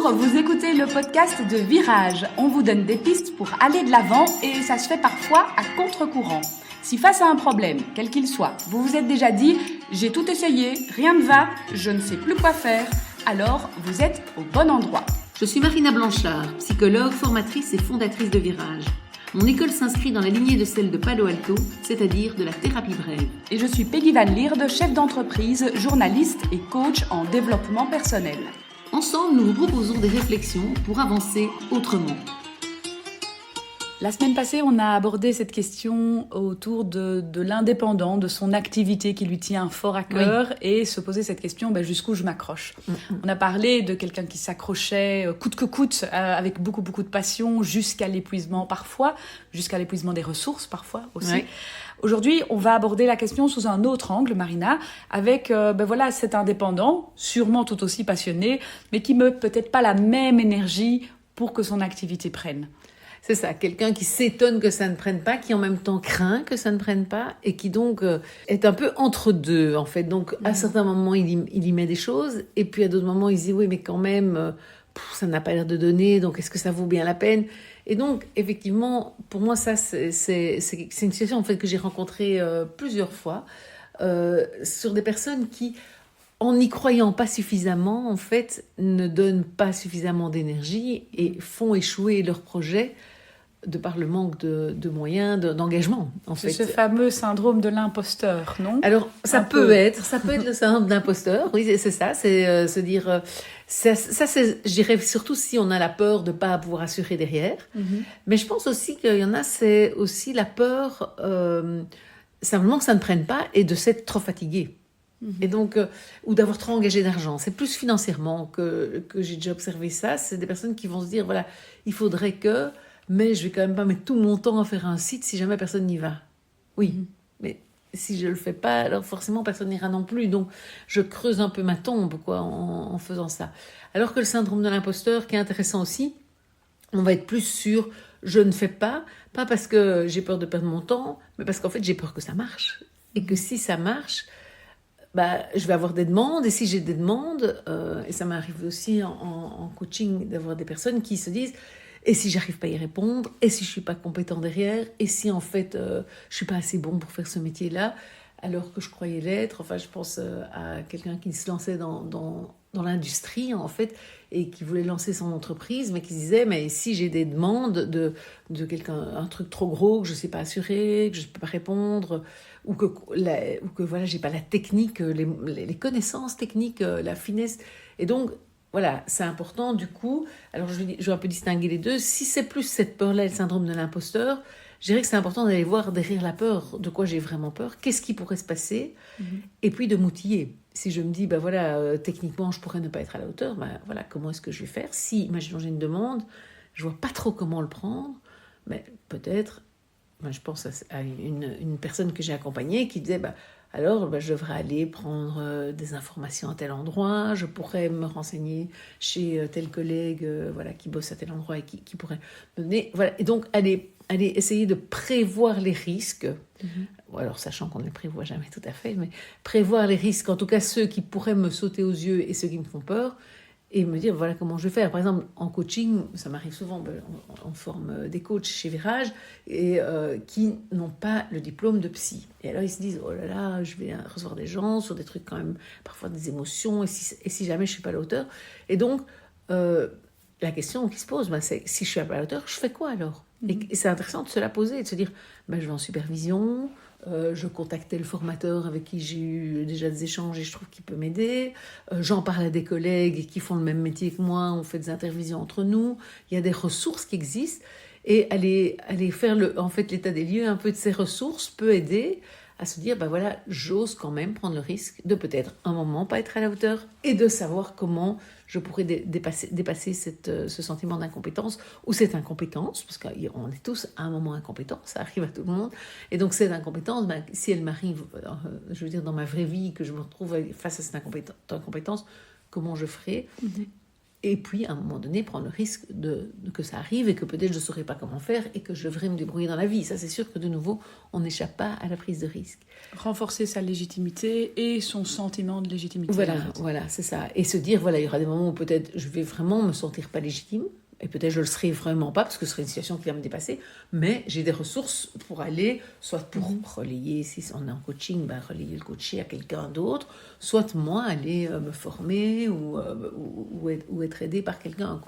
Bonjour, vous écoutez le podcast de Virage. On vous donne des pistes pour aller de l'avant et ça se fait parfois à contre-courant. Si face à un problème, quel qu'il soit, vous vous êtes déjà dit « j'ai tout essayé, rien ne va, je ne sais plus quoi faire », alors vous êtes au bon endroit. Je suis Marina Blanchard, psychologue, formatrice et fondatrice de Virage. Mon école s'inscrit dans la lignée de celle de Palo Alto, c'est-à-dire de la thérapie brève. Et je suis Peggy Van Lierde, chef d'entreprise, journaliste et coach en développement personnel. Ensemble, nous vous proposons des réflexions pour avancer autrement. La semaine passée, on a abordé cette question autour de l'indépendant, de son activité qui lui tient fort à cœur, et se poser cette question, jusqu'où je m'accroche. On a parlé de quelqu'un qui s'accrochait coûte que coûte, avec beaucoup de passion, jusqu'à l'épuisement parfois, jusqu'à l'épuisement des ressources parfois aussi. Oui. Aujourd'hui, on va aborder la question sous un autre angle, Marina, avec cet indépendant, sûrement tout aussi passionné, mais qui ne peut-être pas la même énergie pour que son activité prenne. C'est ça, quelqu'un qui s'étonne que ça ne prenne pas, qui en même temps craint que ça ne prenne pas, et qui donc est un peu entre deux, en fait. Donc, à certains moments, il y met des choses, et puis à d'autres moments, il se dit, oui, mais quand même, ça n'a pas l'air de donner, donc est-ce que ça vaut bien la peine ? Et donc, effectivement, pour moi, ça, c'est une situation, en fait, que j'ai rencontrée plusieurs fois, sur des personnes qui, en n'y croyant pas suffisamment, en fait, ne donnent pas suffisamment d'énergie et font échouer leur projet de par le manque de moyens, d'engagement, en fait. C'est ce fameux syndrome de l'imposteur, non ? Alors, ça peut être le syndrome d'imposteur, oui, c'est ça, c'est se dire... Ça, c'est, je dirais, surtout si on a la peur de ne pas pouvoir assurer derrière. Mais je pense aussi qu'il y en a, c'est aussi la peur, simplement que ça ne prenne pas et de s'être trop fatigué. Et donc, ou d'avoir trop engagé d'argent. C'est plus financièrement que j'ai déjà observé ça. C'est des personnes qui vont se dire, voilà, il faudrait que... mais je vais quand même pas mettre tout mon temps à faire un site si jamais personne n'y va. Oui, mais si je le fais pas, alors forcément personne n'ira non plus. Donc je creuse un peu ma tombe en faisant ça. Alors que le syndrome de l'imposteur, qui est intéressant aussi, on va être plus sur je ne fais pas parce que j'ai peur de perdre mon temps, mais parce qu'en fait j'ai peur que ça marche. Et que si ça marche, je vais avoir des demandes, et si j'ai des demandes, et ça m'arrive aussi en coaching d'avoir des personnes qui se disent et si j'arrive pas à y répondre, et si je suis pas compétent derrière, et si en fait je suis pas assez bon pour faire ce métier-là, alors que je croyais l'être. Enfin, je pense à quelqu'un qui se lançait dans l'industrie en fait, et qui voulait lancer son entreprise, mais qui se disait mais si j'ai des demandes de quelqu'un, un truc trop gros que je sais pas assurer, que je peux pas répondre, ou que voilà, j'ai pas la technique, les connaissances techniques, la finesse, et donc voilà, c'est important du coup. Alors je vais un peu distinguer les deux. Si c'est plus cette peur-là, le syndrome de l'imposteur, je dirais que c'est important d'aller voir derrière la peur, de quoi j'ai vraiment peur, qu'est-ce qui pourrait se passer, et puis de m'outiller. Si je me dis, techniquement, je pourrais ne pas être à la hauteur, voilà, comment est-ce que je vais faire ? Si, imaginons, j'ai une demande, je vois pas trop comment le prendre, mais peut-être, je pense à une personne que j'ai accompagnée qui disait, alors, je devrais aller prendre des informations à tel endroit, je pourrais me renseigner chez tel collègue qui bosse à tel endroit et qui pourrait me donner... Voilà. Et donc, aller essayer de prévoir les risques, alors sachant qu'on ne les prévoit jamais tout à fait, mais prévoir les risques, en tout cas ceux qui pourraient me sauter aux yeux et ceux qui me font peur, et me dire, voilà comment je vais faire. Par exemple, en coaching, ça m'arrive souvent, on forme des coachs chez Virage, et qui n'ont pas le diplôme de psy. Et alors, ils se disent, oh là là, je vais recevoir des gens sur des trucs quand même, parfois des émotions, et si jamais je ne suis pas à la hauteur. Et donc, la question qui se pose, c'est, si je suis pas à la hauteur, je fais quoi alors ? Et c'est intéressant de se la poser, et de se dire, je vais en supervision, je contactais le formateur avec qui j'ai eu déjà des échanges et je trouve qu'il peut m'aider. J'en parle à des collègues qui font le même métier que moi, on fait des intervisions entre nous. Il y a des ressources qui existent, et aller faire l'état des lieux un peu de ces ressources peut aider à se dire, j'ose quand même prendre le risque de peut-être un moment pas être à la hauteur, et de savoir comment je pourrais dépasser ce sentiment d'incompétence, ou cette incompétence, parce qu'on est tous à un moment incompétents, ça arrive à tout le monde, et donc cette incompétence, si elle m'arrive, je veux dire, dans ma vraie vie, que je me retrouve face à cette incompétence, comment je ferai ? Et puis, à un moment donné, prendre le risque que ça arrive et que peut-être je ne saurais pas comment faire et que je devrais me débrouiller dans la vie. Ça, c'est sûr que de nouveau, on n'échappe pas à la prise de risque. Renforcer sa légitimité et son sentiment de légitimité. Voilà, c'est ça. Et se dire, voilà, il y aura des moments où peut-être je vais vraiment me sentir pas légitime. Et peut-être je le serai vraiment pas, parce que ce serait une situation qui va me dépasser, mais j'ai des ressources pour aller, soit pour relayer, si on est en coaching, relayer le coaché à quelqu'un d'autre, soit moi aller me former ou être aidé par quelqu'un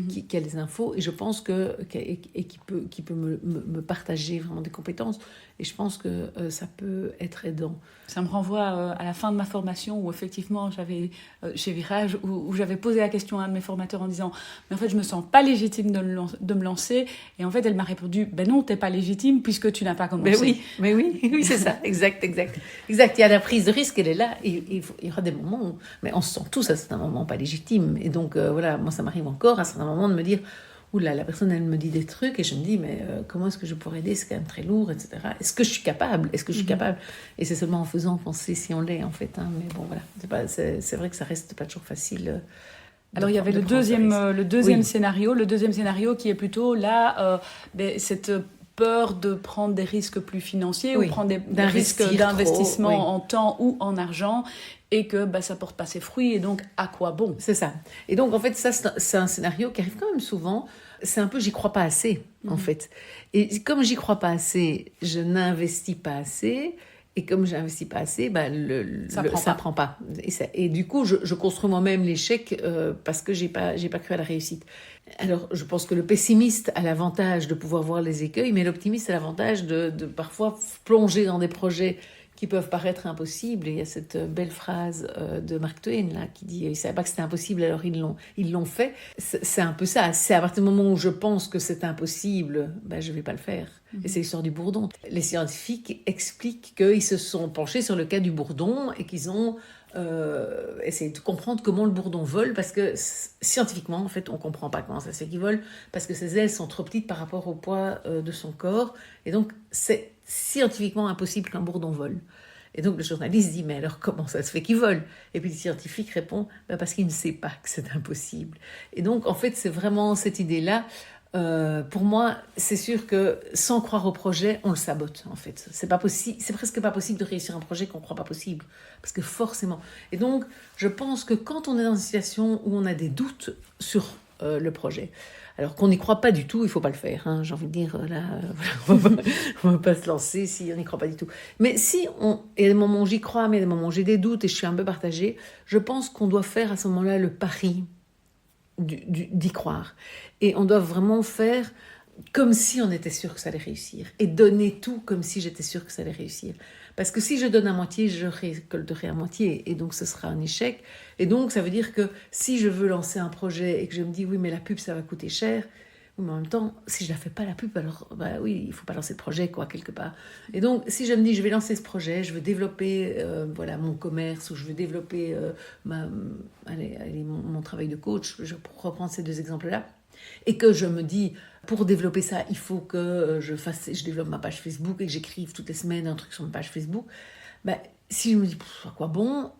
qui a les infos, et je pense qui peut me partager vraiment des compétences, et je pense que ça peut être aidant. Ça me renvoie à la fin de ma formation où effectivement j'avais chez Virage où j'avais posé la question à un de mes formateurs en disant mais en fait je me sens pas légitime de me lancer, et en fait elle m'a répondu ben non, t'es pas légitime puisque tu n'as pas commencé. Mais oui c'est ça, exact. Il y a la prise de risque, elle est là, et il y aura des moments où, mais on se sent tous à certains moments pas légitime, et donc voilà, moi ça m'arrive encore à certains moments de me dire oula, la personne, elle me dit des trucs et je me dis, mais comment est-ce que je pourrais aider? C'est quand même très lourd, etc. Est-ce que je suis capable? Et c'est seulement en faisant qu'on sait si on l'est, en fait. Hein. Mais bon, voilà. C'est vrai que ça reste pas toujours facile. Alors, il y avait le deuxième scénario qui est plutôt là, cette peur de prendre des risques plus financiers ou prendre des risques d'investissement en temps ou en argent, et que ça porte pas ses fruits, et donc à quoi bon? C'est ça. Et donc en fait ça c'est un scénario qui arrive quand même souvent. C'est un peu j'y crois pas assez en fait. Et comme j'y crois pas assez, je n'investis pas assez. Et comme j'investis pas assez, ça prend pas. Et du coup, je construis moi-même l'échec parce que j'ai pas cru à la réussite. Alors, je pense que le pessimiste a l'avantage de pouvoir voir les écueils, mais l'optimiste a l'avantage de parfois plonger dans des projets qui peuvent paraître impossibles. Et il y a cette belle phrase de Mark Twain là, qui dit « Ils ne savaient pas que c'était impossible, alors ils l'ont fait ». C'est un peu ça. C'est à partir du moment où je pense que c'est impossible, je ne vais pas le faire. Et c'est l'histoire du bourdon. Les scientifiques expliquent qu'ils se sont penchés sur le cas du bourdon et qu'ils ont essayé de comprendre comment le bourdon vole, parce que scientifiquement, en fait, on ne comprend pas comment ça se fait qu'il vole, parce que ses ailes sont trop petites par rapport au poids de son corps. Et donc, c'est scientifiquement impossible qu'un bourdon vole. Et donc le journaliste dit, mais alors comment ça se fait qu'il vole? Et puis le scientifique répond, parce qu'il ne sait pas que c'est impossible. Et donc en fait c'est vraiment cette idée-là. Pour moi, c'est sûr que sans croire au projet, on le sabote en fait. C'est presque pas possible de réussir un projet qu'on ne croit pas possible, parce que forcément. Et donc je pense que quand on est dans une situation où on a des doutes sur le projet, alors qu'on n'y croit pas du tout, il ne faut pas le faire. Hein, j'ai envie de dire, là, on ne va pas se lancer si on n'y croit pas du tout. Mais il y a des moments où j'y crois, mais il y a des moments où j'ai des doutes et je suis un peu partagée, je pense qu'on doit faire à ce moment-là le pari d'y croire. Et on doit vraiment faire comme si on était sûr que ça allait réussir. Et donner tout comme si j'étais sûre que ça allait réussir. Parce que si je donne à moitié, je récolterai à moitié. Et donc, ce sera un échec. Et donc, ça veut dire que si je veux lancer un projet et que je me dis, oui, mais la pub, ça va coûter cher. Mais en même temps, si je ne la fais pas, la pub, alors, oui, il ne faut pas lancer le projet, quelque part. Et donc, si je me dis, je vais lancer ce projet, je veux développer mon commerce, ou je veux développer mon travail de coach, je pour reprendre ces deux exemples-là, et que je me dis, pour développer ça, il faut que je développe ma page Facebook et que j'écrive toutes les semaines un truc sur ma page Facebook. Si je me dis, à quoi bon,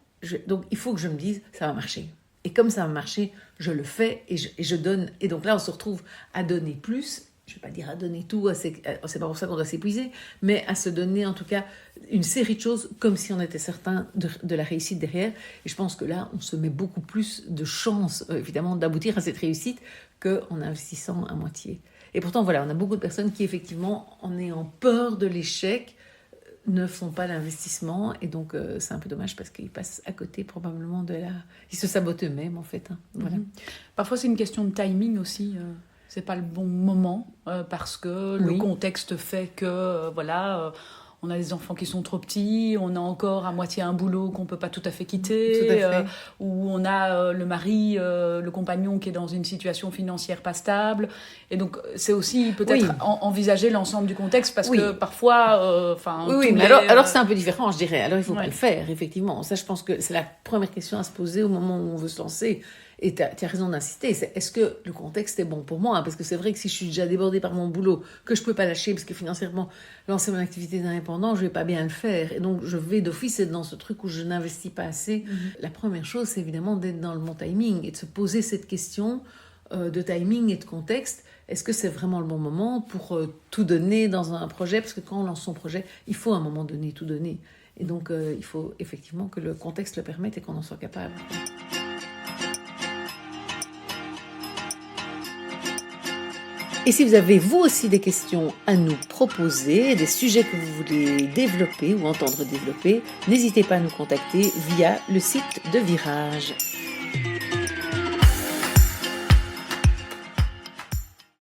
donc il faut que je me dise, ça va marcher. Et comme ça va marcher, je le fais et je donne. Et donc là, on se retrouve à donner plus. Je ne vais pas dire à donner tout, c'est pas pour ça qu'on doit s'épuiser, mais à se donner en tout cas une série de choses comme si on était certain de la réussite derrière. Et je pense que là, on se met beaucoup plus de chances, évidemment, d'aboutir à cette réussite qu'en investissant à moitié. Et pourtant, voilà, on a beaucoup de personnes qui, effectivement, en ayant peur de l'échec, ne font pas l'investissement. Et donc, c'est un peu dommage parce qu'ils passent à côté probablement Ils se sabotent eux-mêmes, en fait. Hein. Voilà. Parfois, c'est une question de timing aussi. C'est pas le bon moment parce que le contexte fait que, on a des enfants qui sont trop petits, on a encore à moitié un boulot qu'on peut pas tout à fait quitter, ou on a le mari, le compagnon qui est dans une situation financière pas stable. Et donc, c'est aussi peut-être envisager l'ensemble du contexte parce que parfois... mais alors c'est un peu différent, je dirais. Alors, il faut pas le faire, effectivement. Ça, je pense que c'est la première question à se poser au moment où on veut se lancer. Et tu as raison d'insister, c'est est-ce que le contexte est bon pour moi? Parce que c'est vrai que si je suis déjà débordée par mon boulot, que je ne peux pas lâcher, parce que financièrement, lancer mon activité d'indépendant, je ne vais pas bien le faire. Et donc, je vais d'office être dans ce truc où je n'investis pas assez. La première chose, c'est évidemment d'être dans le bon timing et de se poser cette question de timing et de contexte. Est-ce que c'est vraiment le bon moment pour tout donner dans un projet? Parce que quand on lance son projet, il faut à un moment donné tout donner. Et donc, il faut effectivement que le contexte le permette et qu'on en soit capable. Et si vous avez vous aussi des questions à nous proposer, des sujets que vous voulez développer ou entendre développer, n'hésitez pas à nous contacter via le site de Virage.